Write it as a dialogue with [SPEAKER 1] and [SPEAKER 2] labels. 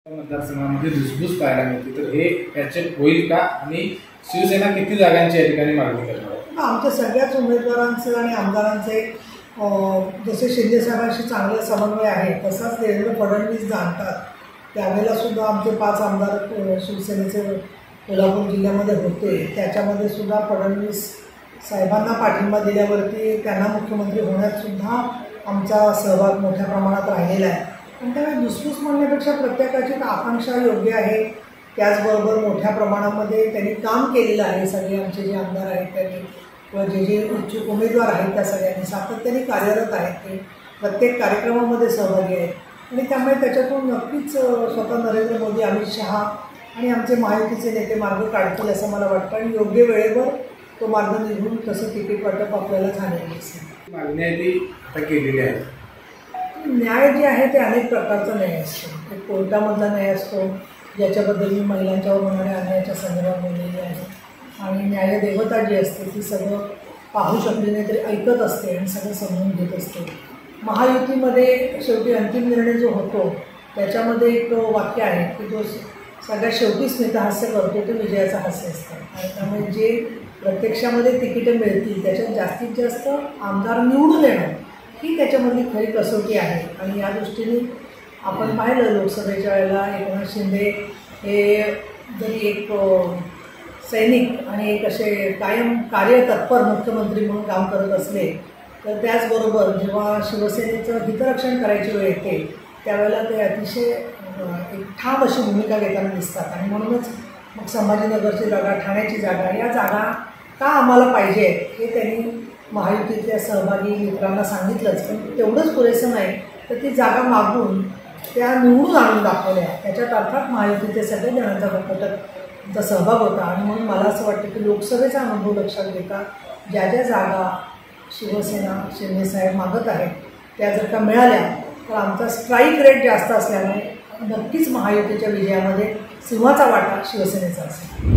[SPEAKER 1] मतदारसंघामध्ये धुसफूस पाहायला मिळते, तर हे याचे होईल का आणि शिवसेना किती जागांची या ठिकाणी मागणी करणार?
[SPEAKER 2] आमच्या सगळ्याच उमेदवारांचे आणि आमदारांचे जसे शिंदे साहेबांशी चांगला समन्वय आहे तसाच देवेंद्र फडणवीस जाणतात. त्यावेळेला सुद्धा आमचे 5 आमदार शिवसेनेचे कोल्हापूर जिल्ह्यामध्ये होते. त्याच्यामध्ये सुद्धा फडणवीस साहेबांना पाठिंबा दिल्यावरती त्यांना मुख्यमंत्री होण्यात सुद्धा आमचा सहभाग मोठ्या प्रमाणात राहिलेला आहे. पण त्यावेळी धुसफूस म्हणण्यापेक्षा प्रत्येकाची आकांक्षा योग्य आहे. त्याचबरोबर मोठ्या प्रमाणामध्ये त्यांनी काम केलेलं आहे. सगळे आमचे जे आमदार आहेत त्यांनी किंवा जे इच्छुक उमेदवार आहेत त्या सगळ्यांनी सातत्याने कार्यरत आहेत. ते प्रत्येक कार्यक्रमामध्ये सहभागी आहेत आणि त्यामुळे त्याच्यातून नक्कीच स्वतः नरेंद्र मोदी, अमित शहा आणि आमचे महायुतीचे नेते मार्ग काढतील असं मला वाटतं आणि योग्य वेळेवर तो मार्ग निघून तसं तिकीट वाटप आपल्याला झालेलं असेल.
[SPEAKER 1] मागणी आहे ती आता केलेली आहे.
[SPEAKER 2] न्याय जे आहे ते अनेक प्रकारचा न्याय असतो. एक कोर्टामधला न्याय असतो ज्याच्याबद्दल मी महिलांच्यावर होणाऱ्या अन्यायाच्या संदर्भात बोललेली आहे आणि न्यायदेवता जी असते ती सगळं पाहू शकली नाही तरी ऐकत असते आणि सगळं समजून घेत असते. महायुतीमध्ये शेवटी अंतिम निर्णय जो होतो त्याच्यामध्ये एक वाक्य आहे की जो सगळ्यात शेवटी स्मितहास्य करतो ते विजयाचं हास्य असतं आणि त्यामुळे जे प्रत्यक्षामध्ये तिकीटं मिळतील त्याच्यात जास्तीत जास्त आमदार निवडून येणं ही त्याच्यामधली खरी कसोटी आहे. आणि या दृष्टीने आपण पाहिलं लोकसभेच्या वेळेला एकनाथ शिंदे हे जरी एक सैनिक आणि एक असे कायम कार्यतत्पर मुख्यमंत्री म्हणून काम करत असले तर त्याचबरोबर जेव्हा शिवसेनेचं हितरक्षण करायची वेळ येते त्यावेळेला ते अतिशय एक ठाम अशी भूमिका घेताना दिसतात. आणि म्हणूनच मग संभाजीनगरची जागा, ठाण्याची जागा, या जागा का आम्हाला पाहिजे हे त्यांनी महायुतीतल्या सहभागी मित्रांना सांगितलंच. पण तेवढंच पुरेसं नाही तर ती जागा मागून त्या निवडून आणून दाखवल्या. त्याच्यात अर्थात महायुतीचे सगळे जणांचा घटकचा सहभाग होता आणि म्हणून मला असं वाटतं की लोकसभेचा अनुभव लक्षात घेता ज्या ज्या जागा शिवसेना शिंदेसाहेब मागत आहेत त्या जर का मिळाल्या तर आमचा स्ट्राईक रेट जास्त असल्यामुळे नक्कीच महायुतीच्या विजयामध्ये सिंहाचा वाटा शिवसेनेचा असेल.